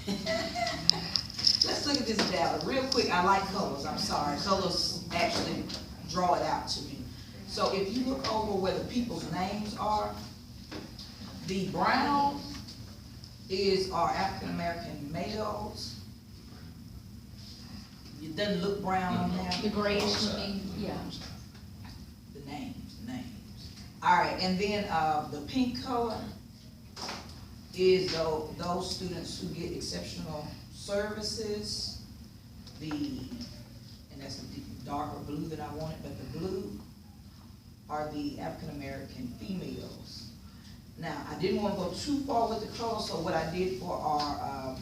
Let's look at this data real quick. I like colors, I'm sorry. Colors actually draw it out to me. So if you look over where the people's names are, the brown is our African-American males. It doesn't look brown on there. The grayish looking, yeah. The names. All right, and then the pink color is those students who get exceptional services. And that's the darker blue that I wanted, but the blue are the African-American females. Now, I didn't want to go too far with the color, so what I did for our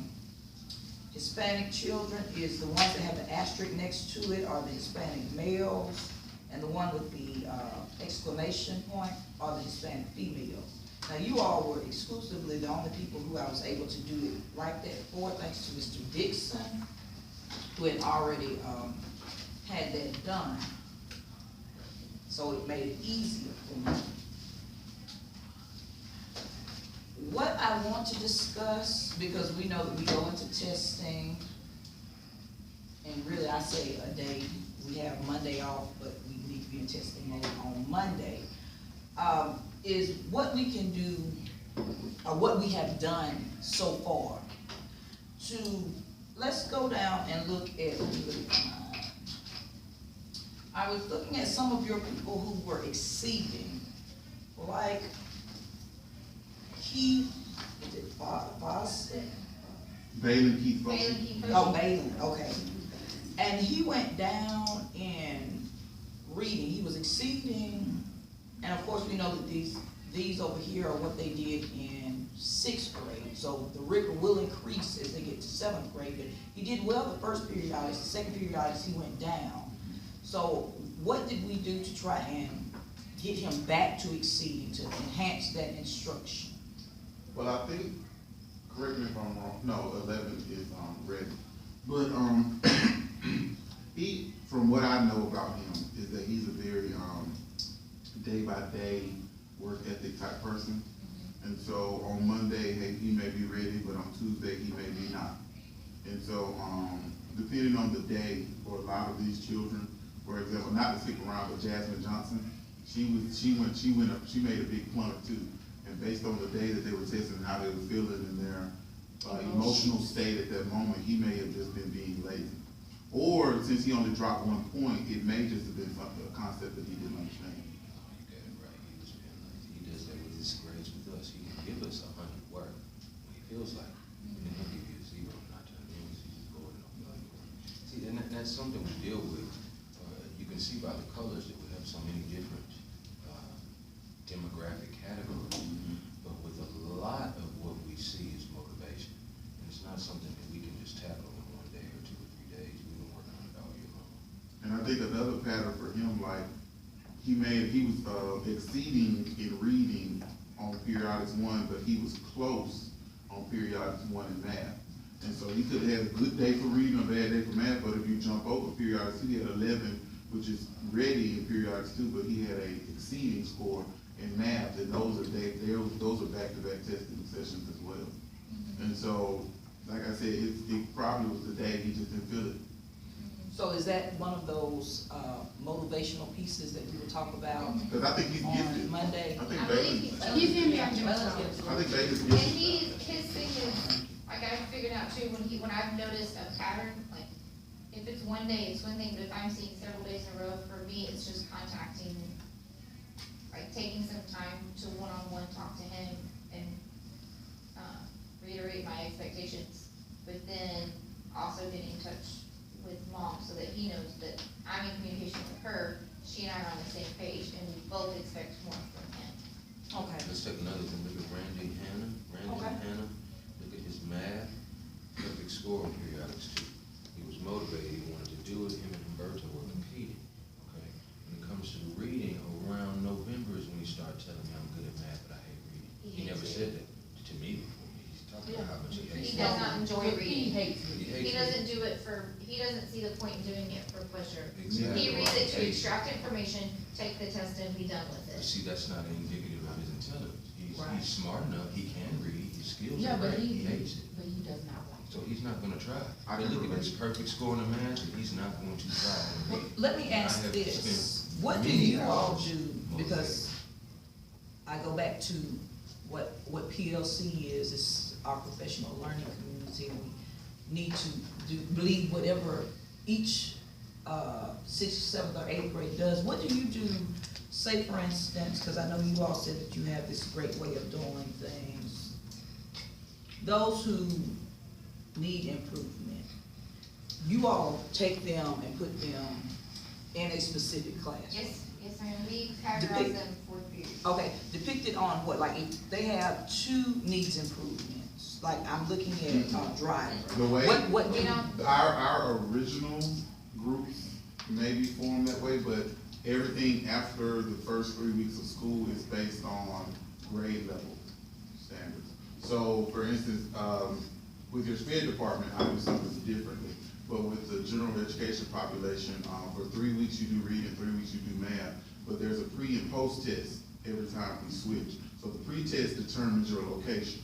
Hispanic children is the ones that have the asterisk next to it are the Hispanic males, and the one with the exclamation point are the Hispanic females. Now, you all were exclusively the only people who I was able to do it like that for, thanks to Mr. Dixon, who had already had that done. So it made it easier for me. What I want to discuss, because we know that we go into testing, and really I say a day, we have Monday off, but we need to be in testing mode on Monday, is what we can do, or what we have done so far. Let's go down and look at, I was looking at some of your people who were exceeding, like Keith, is it Boston? Balin Keith. Oh, Balin, okay. And he went down in reading. He was exceeding, and of course we know that these over here are what they did in 6th grade. So the rigor will increase as they get to 7th grade. But he did well the first periodicals, the second periodicals he went down. So what did we do to try and get him back to exceeding, to enhance that instruction? Well, I think, correct me if I'm wrong, no, 11 is ready. But he, from what I know about him, is that he's a very day-by-day work ethic type person. And so on Monday, hey, he may be ready, but on Tuesday, he may be not. And so depending on the day, for a lot of these children, for example, not to stick around, but Jasmine Johnson, she made a big plunge too. And based on the day that they were testing and how they were feeling in their emotional state at that moment, he may have just been being lazy. Or since he only dropped 1 point, it may just have been a concept that he didn't understand. Okay, right. He was being lazy. He does that with his grades with us. He can give us 100 work when he feels like it. And then he'll give you a 0 not to him. He's just going on. See, and that's something we deal with. You can see by the colors that we have so many different demographic categories. But with a lot of what we see is motivation. And it's not something that we can just tackle in 1 day or 2 or 3 days. We've been working on it all year long. And I think another pattern for him, like he was exceeding in reading on periodics 1, but he was close on periodics 1 in math. And so he could have had a good day for reading or a bad day for math, but if you jump over periodics 2, he had 11, which is ready in periodics 2, but he had a exceeding score in math, and those are back-to-back testing sessions as well. And so, like I said, it probably was the day he just didn't feel it. So is that one of those motivational pieces that we were talking about? Because I think he's gifted. On Monday? I think I Bailey's believe He's in there. I think Bailey's And gifted. his thing is, like I figured out too, when I've noticed a pattern, like, if it's 1 day, it's one thing, but if I'm seeing several days in a row, for me, it's just contacting, like taking some time to one-on-one talk to him and reiterate my expectations, but then also getting in touch with mom so that he knows that I'm in communication with her, she and I are on the same page, and we both expect more from him. Okay. Let's take another thing. Look at Randy Hannah. Hannah. Look at his math. Perfect score on periodics 2. He was motivated. He wanted to do it. Him and Humberto were competing. Okay. When it comes to the reading, around November is when he started telling me I'm good at math, but I hate reading. He never said that to me before. He's talking about how much he hates He does not enjoy reading. He hates it. He doesn't do it he doesn't see the point in doing it for pleasure. Exactly. He reads it to extract information, take the test, and be done with But it. see, that's not indicative of his intelligence. Right. He's smart enough. He can read. His skills Yeah, are but great. he He hates it. But he does not like it. So he's not gonna try. I mean, look at his perfect score in the math, and he's not going to try. Well, let me ask I have this, spent what do many you all hours do, because I go back to what PLC is, it's our professional learning community, and we need to believe whatever each, sixth, seventh, or eighth grade does. What do you do, say for instance, because I know you all said that you have this great way of doing things, those who need improvement, you all take them and put them in a specific class? Yes, ma'am, we categorize them for period. Okay, depicted on what, like if they have two needs improvements, like I'm looking at, driver. The way, What, We don't, our original groups may be formed that way, but everything after the first 3 weeks of school is based on grade level standards. So, for instance, with your SPED department, I do something differently. But with the general education population, for 3 weeks you do reading, 3 weeks you do math, but there's a pre and post test every time we switch. So the pre-test determines your location.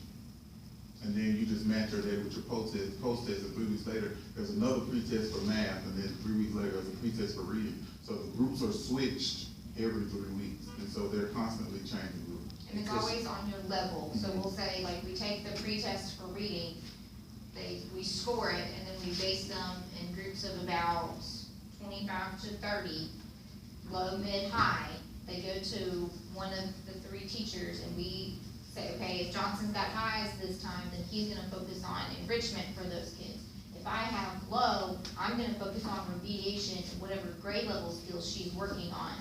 And then you just match your data with your post-test. Post-test, and 3 weeks later, there's another pre-test for math, and then 3 weeks later, there's a pre-test for reading. So the groups are switched every 3 weeks, and so they're constantly changing groups. and it's always on your level, so we'll say, like, we take the pre-test for reading, we score it, and then we base them in groups of about 25 to 30, low, mid, high. They go to one of the 3 teachers, and we say, okay, if Johnson's got highs this time, then he's gonna focus on enrichment for those kids. If I have low, I'm gonna focus on remediation and whatever grade level skills she's working on.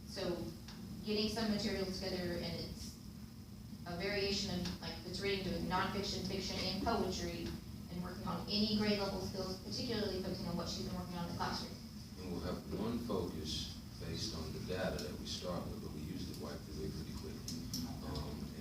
So getting some materials together, and it's a variation of, like, if it's reading, doing nonfiction, fiction, and poetry, and working on any grade level skills, particularly focusing on what she's been working on in the classroom. And we'll have one focus based on the data that we start with, but we usually wipe the way pretty quickly.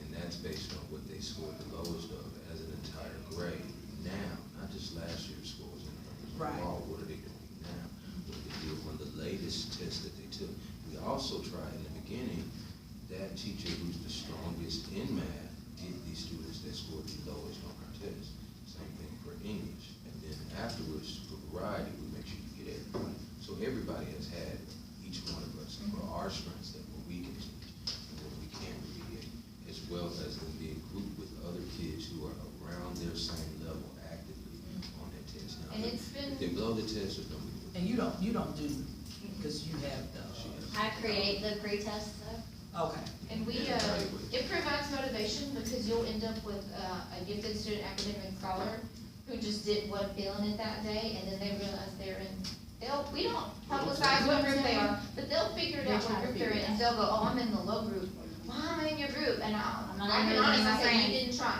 And that's based on what they scored the lowest of as an entire grade. Now, not just last year's scores in numbers. Right. Overall, what are they doing now? What are they doing on the latest test that they took? We also try in the beginning, that teacher who's the strongest in math, get these students that scored the lowest on our test. Same thing for English. And then afterwards, for variety, we make sure you get everybody. So everybody has had each one of us, for our strengths that we can teach and what we can remediate, as well as them being grouped with other kids who are around their same level actively on that test. Now, And it's been- if they blow the test, or don't we do it? And you don't do, because you have the, I create the pre-test though. okay. And we, it provides motivation, because you'll end up with a gifted student academic scholar who just didn't want to fill in it that day, and then they realize they're in, we don't publicize what group they are, but they'll figure it out what group they're in, and they'll go, oh, I'm in the low group. Why am I in your group? And I'm not I'll be in your honest, I group, say, my you friend. didn't try.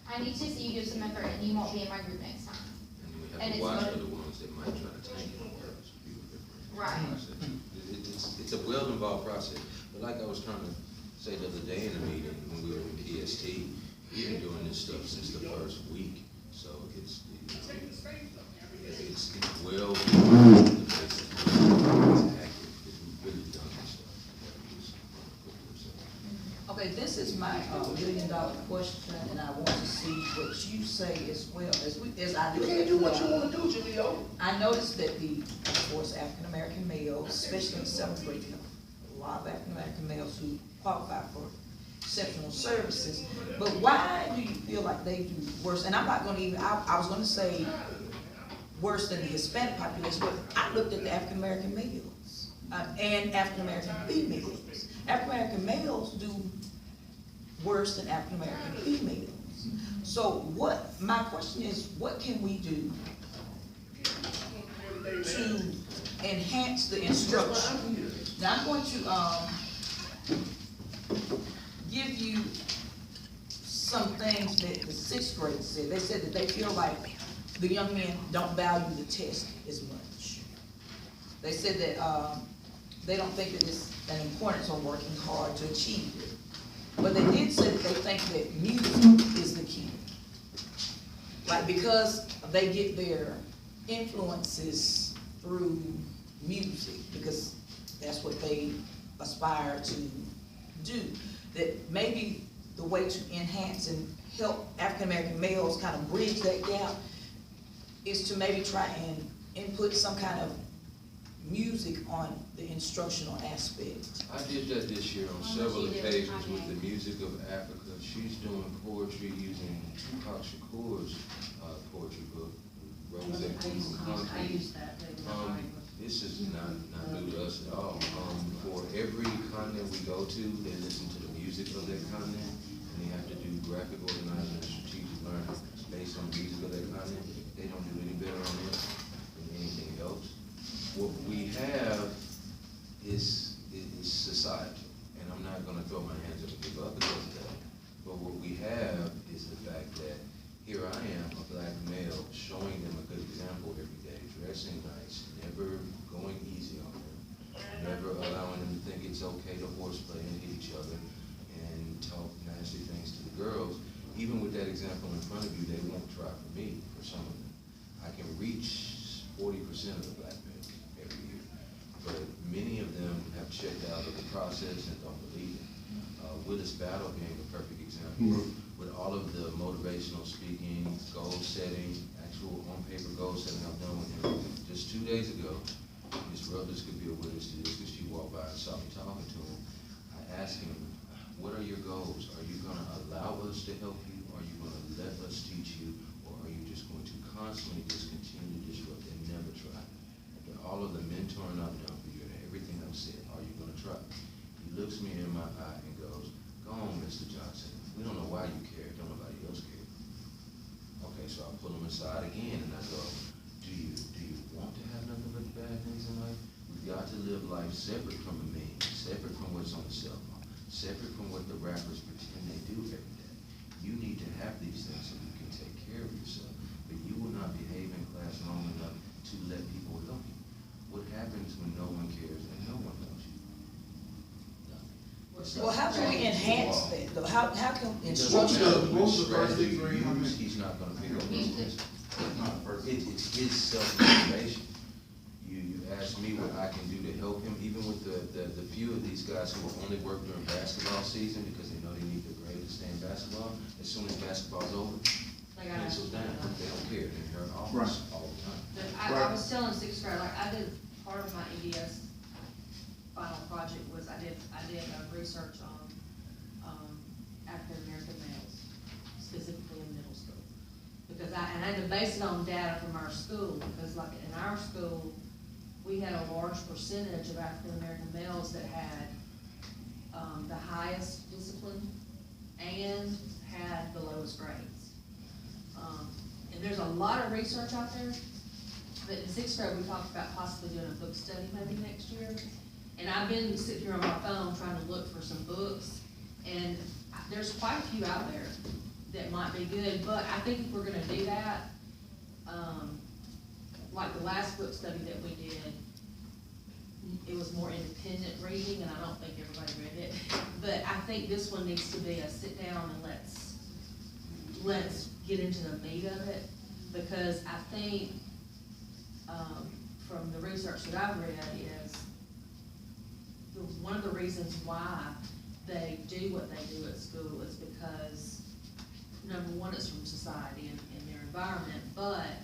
I need to see you give some effort, and you won't be in my group next time. And we And have to it's watch for motiv- the ones that might try to tank it on purpose. Be with their friends. Right. It's a well-involved process, but like I was trying to say the other day in the meeting, when we were in PST, we've been doing this stuff since the first week, so it's well, it's active, because we've really done this stuff. Okay, this is my $1 million question, and I want to see what you say as well, as I do. You can't do what you wanna do, Julio. I noticed that of course, African-American males, especially in 7th grade, you have a lot of African-American males who qualify for exceptional services. But why do you feel like they do worse? And I'm not gonna even, I was gonna say worse than the Hispanic population, but I looked at the African-American males, and African-American females. African-American males do worse than African-American females. So my question is, what can we do to enhance the instruction? Now, I'm going to, give you some things that the 6th grade said. They said that they feel like the young men don't value the test as much. They said that, they don't think that it's an importance on working hard to achieve it. But they did say that they think that music is the key. Like, because they get their influences through music, because that's what they aspire to do. That maybe the way to enhance and help African-American males kind of bridge that gap is to maybe try and input some kind of music on the instructional aspect. I did that this year on Oh, several she did. occasions with Okay. the music of Africa. She's doing poetry using Tupac Shakur's poetry book, Rose I Concrete. use that. This is not new to us at all. For every continent we go to, they listen to the music of that continent, and they have to do graphic organizing and strategic learning based on the music of that continent. They don't do any better on it than anything else. What we have is society, and I'm not gonna throw my hands up and give up because of that. But what we have is the fact that here I am, a black male, showing them a good example every day, dressing nice, never going easy on them, never allowing them to think it's okay to horseplay and hit each other and talk nasty things to the girls. Even with that example in front of you, they won't try for me, for some of them. I can reach 40% of the black men every year, but many of them have checked out of the process and don't believe it. Willis Battle being a perfect example, with all of the motivational speaking, goal setting, actual on-paper goal setting I've done with him. Just 2 days ago, Ms. Rubbers could be a witness to this because she walked by and saw me talking to him. I asked him, what are your goals? Are you gonna allow us to help you? Are you gonna let us teach you? Or are you just going to constantly just continue to disrupt and never try? After all of the mentoring I've done for you and everything I've said, are you gonna try? He looks me in my eye and goes, go on, Mr. Johnson. We don't know why you care. Don't nobody else care. Okay, so I pull him aside again and I go, do you want to have nothing but bad things in life? We've got to live life separate from the meme, separate from what's on the cell phone, separate from what the rappers pretend they do every day. You need to have these things so you can take care of yourself, but you will not behave in class long enough to let people help you. What happens when no one cares and no one loves you? Nothing. Well, how can we enhance that, though? How can What's instructional? the first Strategy degree? you use, he's not gonna pick up those things. Not the first. It's his self-motivation. You ask me what I can do to help him, even with the few of these guys who will only work during basketball season because they know they need the grade to stay in basketball. As soon as basketball's over, pencils down, they don't care, they're in her office all the time. But I was telling sixth grade, like I did, part of my EDS final project was I did research on, African American males, specifically in middle school. Because I had to base it on data from our school, because like in our school, we had a large percentage of African American males that had, the highest discipline and had the lowest grades. And there's a lot of research out there, but in sixth grade, we talked about possibly doing a book study maybe next year. And I've been sitting here on my phone trying to look for some books, and there's quite a few out there that might be good, but I think if we're gonna do that, like the last book study that we did, it was more independent reading, and I don't think everybody read it. But I think this one needs to be a sit down and let's get into the meat of it, because I think, from the research that I've read is, one of the reasons why they do what they do at school is because, number one, it's from society and their environment, but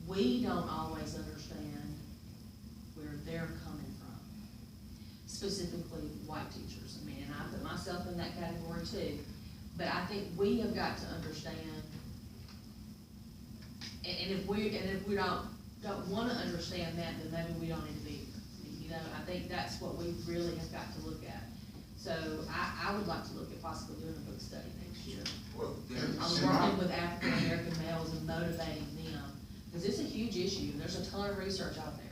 we don't always understand where they're coming from. Specifically, white teachers. I mean, and I put myself in that category too. But I think we have got to understand, and if we don't wanna understand that, then maybe we don't need to be here. You know, I think that's what we really have got to look at. So I would like to look at possibly doing a book study next year. Well, I'm working with African American males and motivating them, because it's a huge issue, and there's a ton of research out there.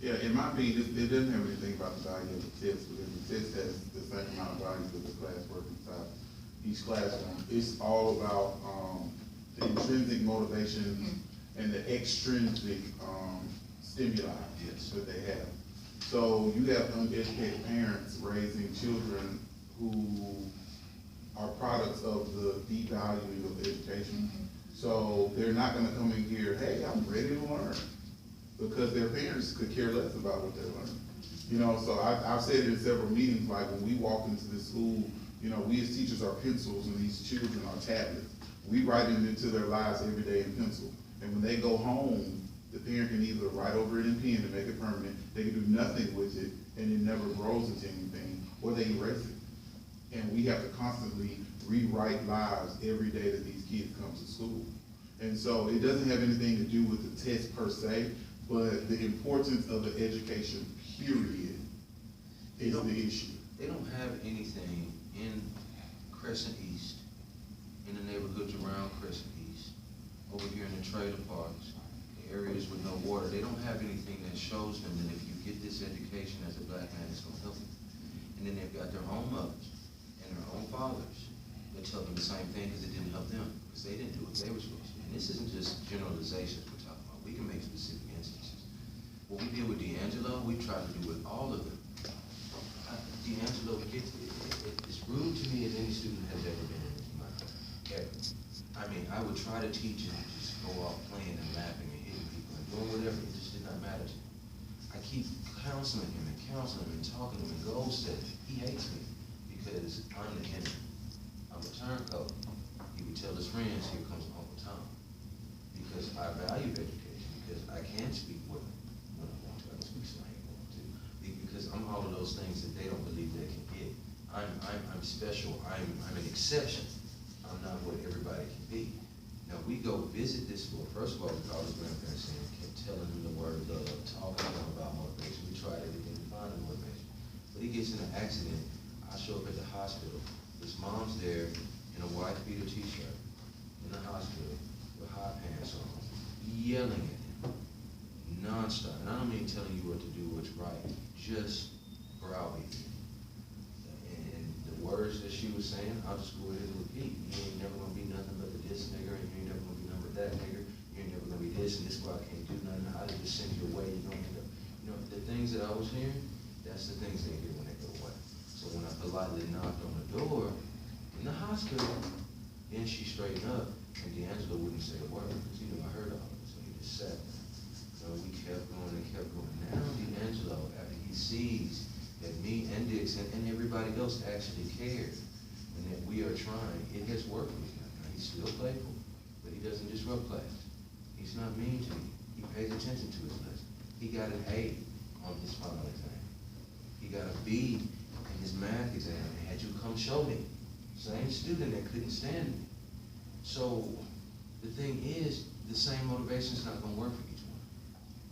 yeah, in my opinion, it doesn't have anything about the value of the test, because the test has the same amount of value as the classwork inside each classroom. It's all about, the intrinsic motivation and the extrinsic, stimuli that they have. So you have uneducated parents raising children who are products of the devaluing of education. So they're not gonna come in here, hey, I'm ready to learn, because their parents could care less about what they're learning. You know, so I've said it in several meetings, like when we walk into the school, you know, we as teachers are pencils and these children are tablets. We write it into their lives every day in pencil. And when they go home, the parent can either write over it in pen to make it permanent, they can do nothing with it, and it never grows into anything, or they erase it. And we have to constantly rewrite lives every day that these kids come to school. And so it doesn't have anything to do with the test per se, but the importance of the education, period, is the issue. They don't have anything in Crescent East, in the neighborhoods around Crescent East, over here in the trailer parks, the areas with no water. They don't have anything that shows them that if you get this education as a black man, it's gonna help you. And then they've got their own mothers and their own fathers that tell them the same thing because it didn't help them, because they didn't do what they were supposed to do. And this isn't just generalizations we're talking about. We can make specific instances. What we did with D'Angelo, we tried to do with all of them. D'Angelo, it's rude to me as any student has ever been in my life, ever. I mean, I would try to teach and just go off playing and laughing and hitting people and doing whatever, it just did not matter to me. I keep counseling him and talking to him and goal setting. He hates me because I'm the enemy. I'm a turncoat. He would tell his friends, here comes Uncle Tom. Because I value education, because I can speak when I want to. I can speak slang when I want to. Because I'm all of those things that they don't believe they can get. I'm special. I'm an exception. I'm not what everybody can be. Now we go visit this school. First of all, we called his grandparents in, kept telling him the word love, talking to him about motivation. We tried everything to find him motivation. But he gets in an accident. I show up at the hospital. His mom's there in a white beater t-shirt in the hospital with hot pants on, yelling at him nonstop. And I don't mean telling you what to do, what's right, just browbeating. And the words that she was saying, I'll just go ahead and repeat. You ain't never gonna be nothing but this nigger, and you ain't never gonna be nothing but that nigger. You ain't never gonna be this, and this squad can't do nothing. I'll just send you away. You don't end up. You know, the things that I was hearing, that's the things they hear when they go away. So when I politely knocked on the door in the hospital, then she straightened up, and D'Angelo wouldn't say a word, because he knew I heard all of it, so he just sat there. So we kept going and kept going. Now D'Angelo, after he sees that me and Dixon and everybody else actually cares, and that we are trying, it has worked with him. Now, he's still playful, but he doesn't disrupt class. He's not mean to me. He pays attention to his lesson. He got an A on his final exam. He got a B in his math exam and had you come show me. Same student that couldn't stand me. So the thing is, the same motivation is not gonna work for each one.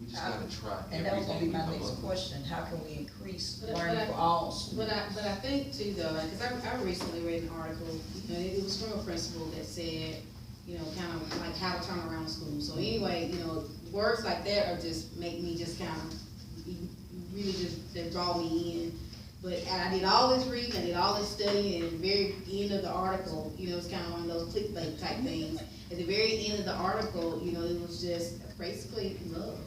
We just gotta try And that was gonna be my everything we come next up with. question, how can we increase But learning for all students? But I think too though, because I recently read an article, you know, it was from a principal that said, you know, kind of like how to turn around school. So anyway, you know, words like that are just make me just kind of, really just, they draw me in. But I did all this reading, I did all this studying, and at the very end of the article, you know, it's kind of one of those clickbait type things. At the very end of the article, you know, it was just basically love.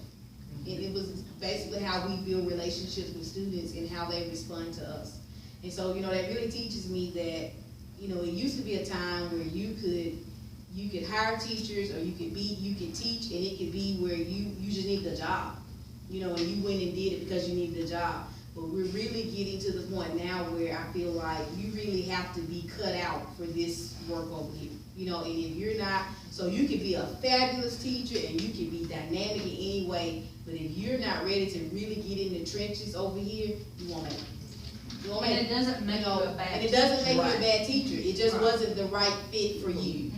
It was basically how we build relationships with students and how they respond to us. And so, you know, that really teaches me that, you know, it used to be a time where you could hire teachers, or you could teach, and it could be where you just needed a job. You know, and you went and did it because you needed a job. But we're really getting to the point now where I feel like you really have to be cut out for this work over here. You know, and if you're not, so you can be a fabulous teacher and you can be dynamic in any way, but if you're not ready to really get in the trenches over here, you won't make it. You won't make And it doesn't make you a bad And it doesn't make you Right. a bad teacher. It just Right. wasn't the right fit for you.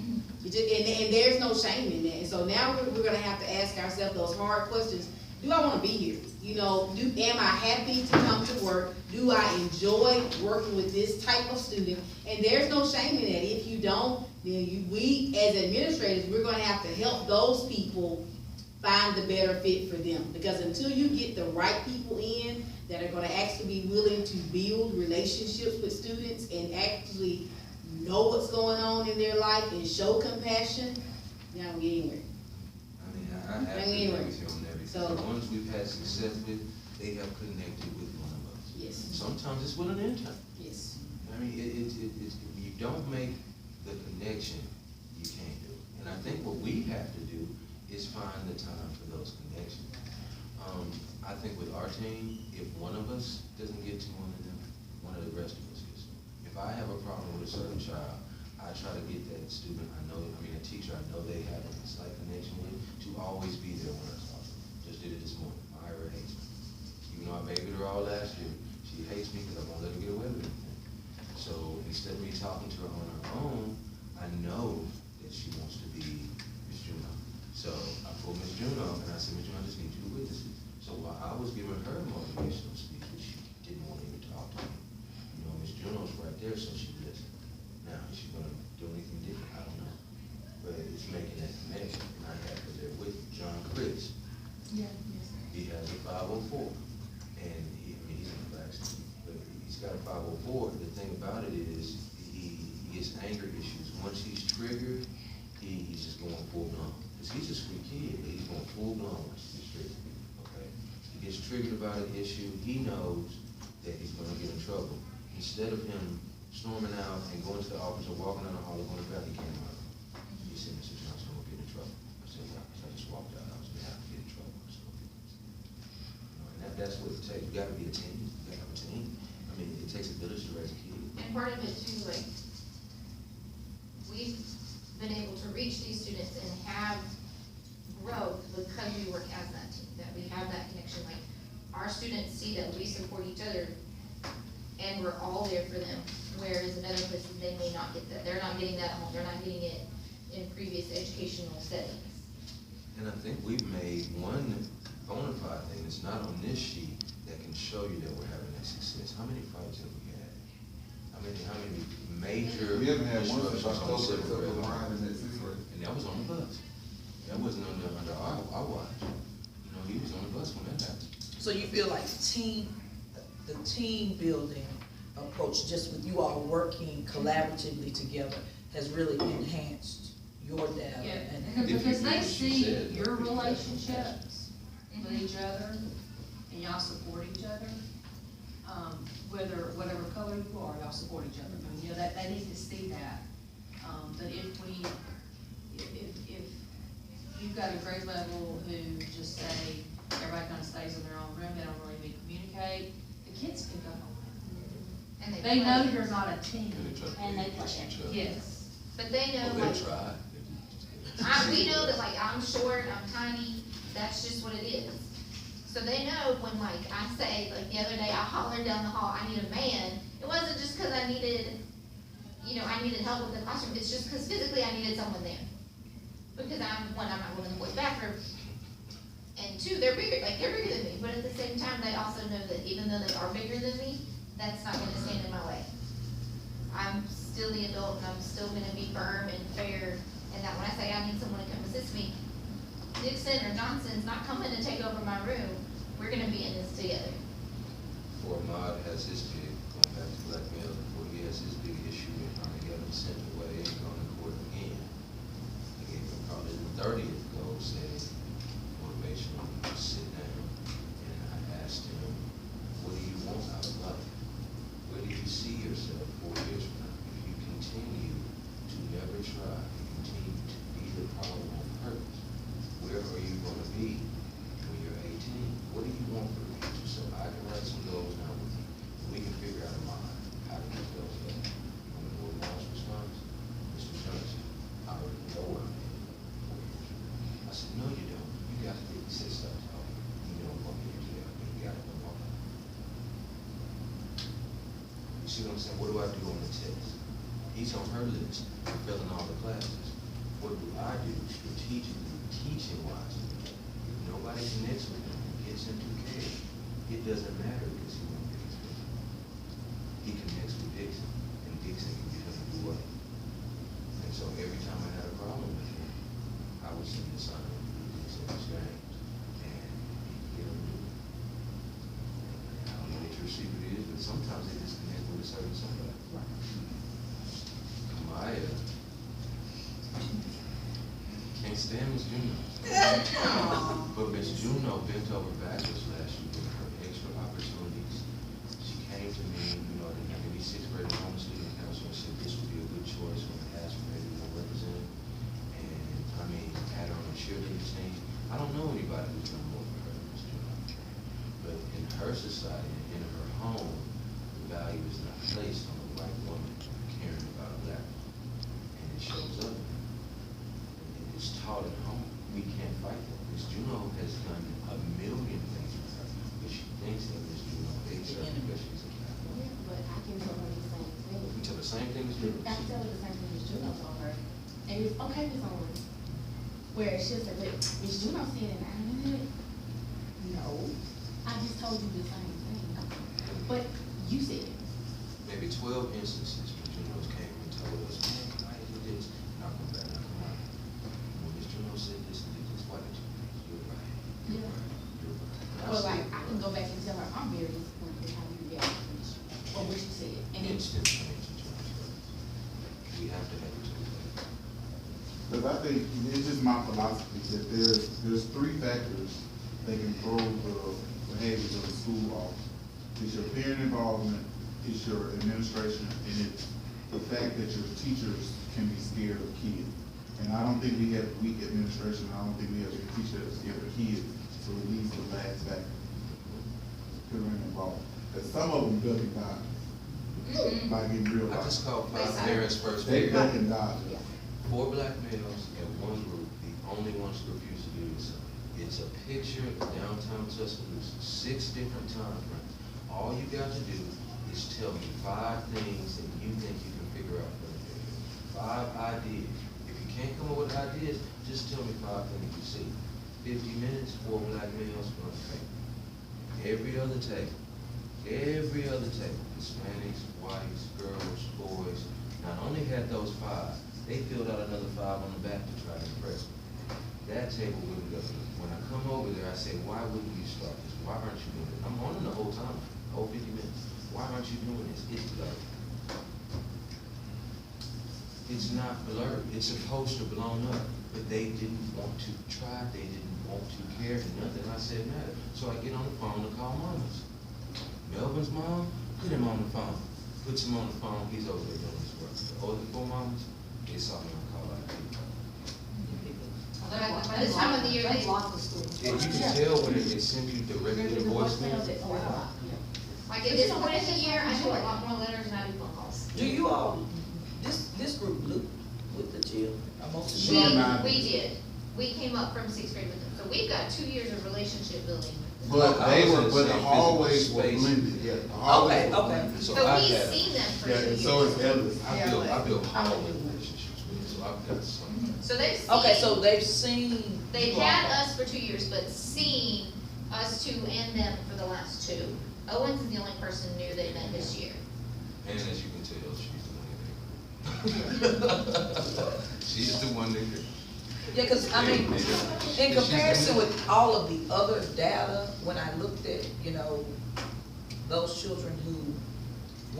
It just, and there's no shame in that. And so now we're gonna have to ask ourselves those hard questions. Do I wanna be here? You know, am I happy to come to work? Do I enjoy working with this type of student? And there's no shame in that. If you don't, then we as administrators, we're gonna have to help those people find the better fit for them. Because until you get the right people in that are gonna actually be willing to build relationships with students and actually know what's going on in their life and show compassion, you're not gonna get anywhere. I mean, I have to agree with you on that, because So- the ones we've had success with, they have connected with one of us. Yes, Sometimes it's with an intern. yes. I mean, it's, if you don't make the connection, you can't do it. And I think what we have to do is find the time for those connections. I think with our team, if one of us doesn't get to one of them, one of the rest of us gets to them. If I have a problem with a certain child, I try to get that student, a teacher I know they have a slight connection with, to always be there when I talk to them. Just did it this morning. Myra hates me. Even though I babied her all last year, she hates me because I won't let her get away with anything. So instead of me talking to her on her own, I know that she wants to be Miss Juno. So I pulled Miss Juno and I said, Miss Juno, I just need 2 witnesses. So while I was giving her a motivational speech, which she didn't want to even talk to me, Miss Juno's right there, so she listened. Now, is she gonna do anything different? I don't know. But it's making that connection, and I have her there with John Chris. Yeah. He has a 504, and he's in the vaccine, but he's got a 504. The thing about it is, he gets anger issues. Once he's triggered, he's just going full blown. Because he's a sweet kid, but he's going full blown once he's triggered, okay? He gets triggered about an issue, he knows that he's gonna get in trouble. Instead of him storming out and going to the office or walking down the hall or going to the bathroom, he came out. He said, Mr. Johnson, I'm gonna get in trouble. I said, yeah, so I just walked out. I was gonna have to get in trouble. I said, okay. And that's what it takes. You gotta be a team. You gotta have a team. It takes a village to raise a kid. And part of it too, like, we've been able to reach these students and have growth because we work as that team, that we have that connection. Like, our students see that we support each other and we're all there for them, whereas in other places, they may not get that. They're not getting that at home, they're not getting it in previous educational settings. And I think we've made one bona fide thing that's not on this sheet that can show you that we're having that success. How many fights have we had? How many major We haven't had one since disruptions on October the except civil for rights? Ryan and that 6th grade. And that was on the bus. That wasn't under our watch. He was on the bus when that happened. So you feel like the team building approach, just with you all working collaboratively together, has really enhanced your data? Yeah, And because they If you see said, your no, relationships with each other, and y'all support each other. Whatever color you are, y'all support each other. That they need to see that. But if you've got a grade level who just say, everybody kind of stays in their own room, they don't really communicate, the kids pick up on that. And They know you're not a team. And they try to And they push play it. each other. Yes. But they know, Well, like, they try. we know that, like, I'm short, I'm tiny, that's just what it is. So they know when, like, I say, like, the other day, I hollered down the hall, I need a man. It wasn't just because I needed help with the classroom, it's just because physically I needed someone there. Because I'm not going in the boys' bathroom. And 2, they're bigger than me, but at the same time, they also know that even though they are bigger than me, that's not gonna stand in my way. I'm still the adult and I'm still gonna be firm and fair, and that when I say I need someone to come assist me, Dixon or Johnson's not coming to take over my room, we're gonna be in this together. Fort Mott has his big, going back to black male, he has his big issue with trying to get him sent away and going to court again. I gave him probably the 30th goal, saying, motivational, sit down, and I asked him, what do you want out of life? Where do you see yourself 4 years from now? If you continue to never try, and continue to be the problem on purpose, where are you going to be when you're 18? What do you want for the future? So I can write some goals now with you, and we can figure out in my mind how to get those up. I'm going to go with Mark's response. Mr. Johnson, I already know what I'm in 4 years from now. I said, no, you don't. You got to get this stuff out. You don't want me to do that. You got to go on. You see what I'm saying? What do I do on the test? He's on her list, failing all the classes. What do I do strategically, teaching-wise? If nobody connects with him, gets him to care, it doesn't matter because he won't get his vision. He connects with Dixon, and Dixon can get him to do what? And so every time I had a problem with him, I would send the sign of Dixon James, and he'd get him to do it. And I don't know what your secret is, but sometimes they just connect with a certain somebody. Maya can't stand Miss Juno. But Miss Juno bent over backwards last year with her extra opportunities. She came to me, didn't have any 6th grade home student council, and said this would be a good choice when the Aspen maybe will represent. And had her on a cheerleading team. I don't know anybody who's done more for her than Miss Juno. But in her society, in her home, the value is not placed on a white woman caring about a black woman. taught at home, we can't fight that. Ms. Juno has done a million things, but she thinks that Ms. Juno hates her because she's a Catholic. Yeah, but I can tell her the same thing. You tell the same thing as I Juno. can tell her the same thing as Juno told her. And it's okay, Miss Owens. Where she'll say, but Miss Juno said it, and I knew it. No, I just told you the same thing. But you said it. Maybe 12 instances when Juno's came and told us, man, I did this, and I'll come back, when Ms. Juno said this and did this, why did you? You're right. You're Yeah. right. You're right. Well, like, I can go back and tell her, I'm very disappointed with how you reacted to this, or what she said. And it, Instant change in Juno's life. We have to have it to the Because I think it's just my philosophy that there's three factors that can throw the behaviors of the school off. It's your parent involvement, it's your administration, and it's the fact that your teachers can be scared of kids. And I don't think we have weak administration, I don't think we have a teacher that's scared of kids, so it leads to the last factor. Parent involvement. Because some of them duck and dodge. Like in real I life. just called 5 parents first They period. duck and dodge. 4 black males in one group, the only ones who refuse to do this. It's a picture of downtown Tuscaloosa, 6 different time frames. All you got to do is tell me 5 things that you think you can figure out from the video. 5 ideas. If you can't come up with ideas, just tell me 5 things you see. 50 minutes, 4 black males, 1 paper. Every other table, Hispanics, whites, girls, boys, not only had those 5, they filled out another 5 on the back to try to impress me. That table wouldn't go. When I come over there, I say, why wouldn't you start this? Why aren't you doing it? I'm on them the whole time, the whole 50 minutes. Why aren't you doing this? It's blurred. It's not blurred. It's supposed to blown up, but they didn't want to try. They didn't want to care, and nothing I said mattered. So I get on the phone to call mamas. Melvin's mom, put him on the phone. Puts him on the phone. He's over there doing his work. The other 4 mamas, they saw me on call out. By this time of the year, They've they, locked the school. And you can tell when it sends you directly to voicemail. like at this point in the year, I do a lot more letters than I do phone calls. Do you all, this group loop with the children? Most of She you all- and I- We did. We came up from 6th grade with them. So we've got 2 years of relationship building. But I they was were, in the but the same hallways physical were space. blended, yeah. The hallways were Okay, blended. So So I we've have, seen them for Yeah, 2 and years. so is Ellis. I build hallway relationships with them, so I've got some. So they've seen. Okay, so they've seen. They've you all. had us for 2 years, but seen us 2 and them for the last 2. Owens is the only person new they met this year. And as you can tell, she's the one that she's the one that Yeah, cause I mean, in comparison with all of the other data, when I looked at, those children who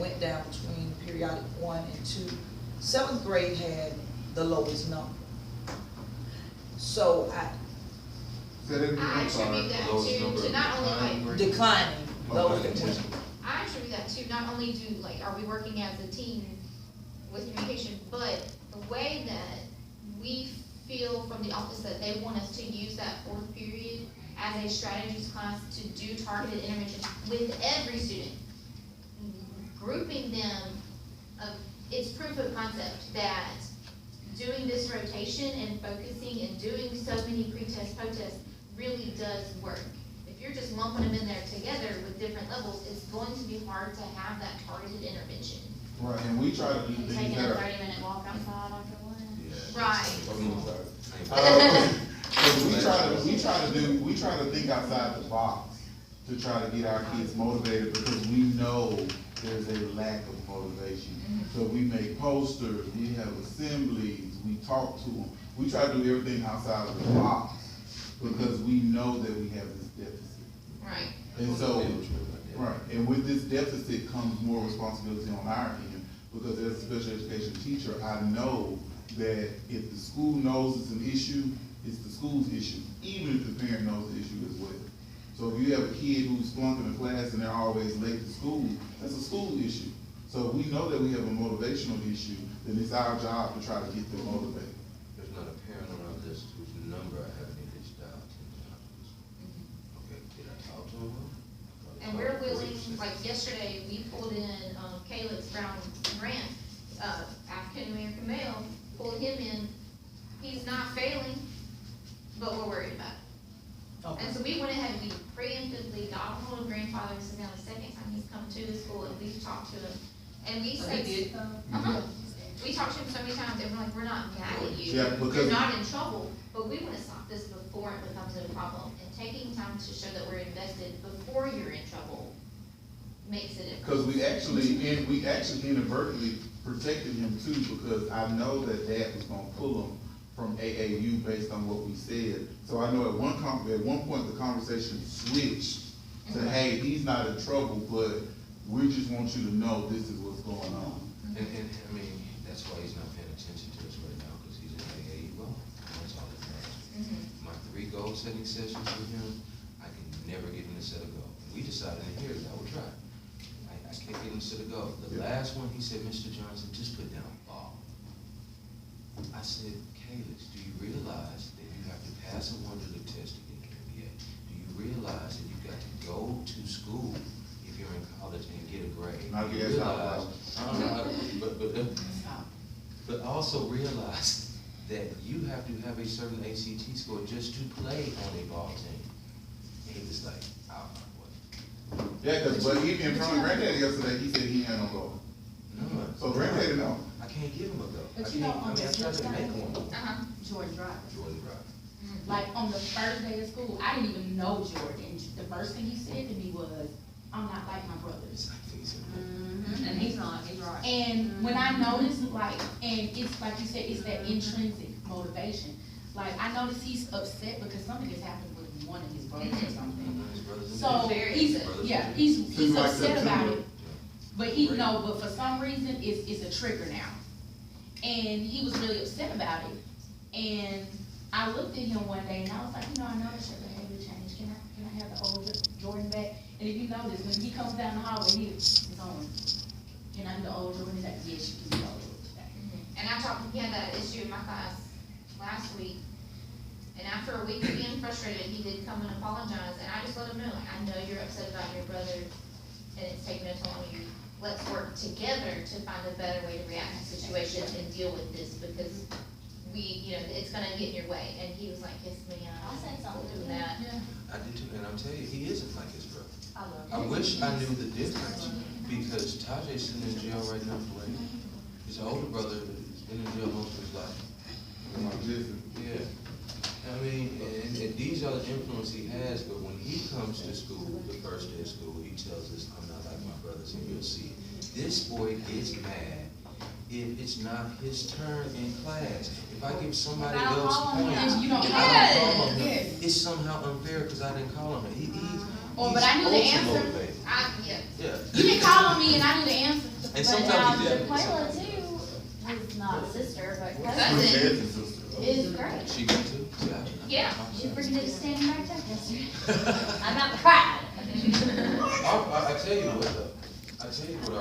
went down between periodic 1 and 2, 7th grade had the lowest number. So Say that again, I I'm sorry. attribute that Lowest number to of not only declining like, grade. declining, those that went. I attribute that to not only do, like, are we working as a team with communication, but the way that we feel from the office that they want us to use that 4th period as a strategies class to do targeted intervention with every student. Grouping them, it's proof of concept that doing this rotation and focusing and doing so many pre-test, post-test really does work. If you're just lumping them in there together with different levels, it's going to be hard to have that targeted intervention. Right, and we try to do things Taking that a are. 30-minute walk outside after lunch. Right. We try to think outside the box to try to get our kids motivated because we know there's a lack of motivation. So we make posters, we have assemblies, we talk to them. We try to do everything outside of the box because we know that we have this deficit. Right. And so, right, and with this deficit comes more responsibility on our end, because as a special education teacher, I know that if the school knows it's an issue, it's the school's issue, even if the parent knows the issue as well. So if you have a kid who's flunking a class and they're always late to school, that's a school issue. So if we know that we have a motivational issue, then it's our job to try to get them motivated. There's not a parent on our list whose number I haven't reached out to. Okay, did I talk to him? And we're willing, like yesterday, we pulled in, Calix Brown Grant, African American male, pulled him in. He's not failing, but we're worried about it. Okay. And so we went ahead and we preemptively got a hold of grandfather, this is now the second time he's come to the school, and we've talked to him. And we So said. he did come? Uh-huh. We talked to him so many times, and we're like, we're not mad at you, Yeah, because- you're not in trouble, but we wanna stop this before it becomes a problem. And taking time to show that we're invested before you're in trouble makes a difference. Cause we actually inadvertently protected him too, because I know that Dad was gonna pull him from AAU based on what we said. So I know at one point, the conversation switched to, hey, he's not in trouble, but we just want you to know this is what's going on. And, I mean, that's why he's not paying attention to us right now, because he's in AAU ball, that's all that matters. My 3 goal setting sessions with him, I can never get him to set a goal. We decided in here that I would try. I can't get him to set a goal. The last one, he said, Mr. Johnson, just put down a ball. I said, Calix, do you realize that you have to pass a 100 test to get to the NBA? Do you realize that you've got to go to school if you're in college and get a grade? Not Do you get realize, but also realize that you have to have a certain ACT score just to play on a ball team. And he was like, oh, what? Yeah, but even in front of Granddaddy yesterday, he said he had no goal. No, So Granddaddy know. I can't give him a go. But I you know, can't, I on mean, I the tried to flip make side- one. Uh-huh. Jordan Drive. Jordan Drive. Like, on the first day of school, I didn't even know Jordan. The first thing he said to me was, I'm not like my brothers. And he's not, he's right. And when I noticed, like, and it's like you said, it's that intrinsic motivation. Like, I noticed he's upset because something has happened with one of his brothers or something. His brothers and So, Very he's, upset. yeah, he's Seems like upset about September. it. But but for some reason, it's a trigger now. And he was really upset about it. And I looked at him one day and I was like, I noticed your behavior change. Can I have the old Jordan back? And if you notice, when he comes down the hallway, he's on. Can I have the old Jordan back? Yes, you can be the old Jordan back. And I talked, he had that issue in my class last week. And after a week of being frustrated, he did come and apologize, and I just let him know, like, I know you're upset about your brother, and it's taking a toll on you. Let's work together to find a better way to react to the situation and deal with this, because it's gonna get in your way. And he was like, yes, ma'am. I'll say something. We'll do that. I did too, and I'm telling you, he isn't like his brother. I love I wish I knew the difference, because Tajay's sitting in jail right now for rape. His older brother has been in jail most of his life. Yeah. I mean, and these are the influence he has, but when he comes to school, the first day of school, he tells us, I'm not like my brothers, and you'll see it. This boy gets mad if it's not his turn in class. If I give somebody If I don't else call him, points, you don't if call I him. don't call him, Yes. it's somehow unfair because I didn't call him. He's But I knew the ultra answer. motivated. Yeah. You didn't call on me and I knew the answer. And sometimes he does. Jaquela too, who's not a sister, but Cousin. cousin, is great. She got to? Yeah. She freaking did standing right there yesterday. I'm not proud. I tell you what, though. I tell you what,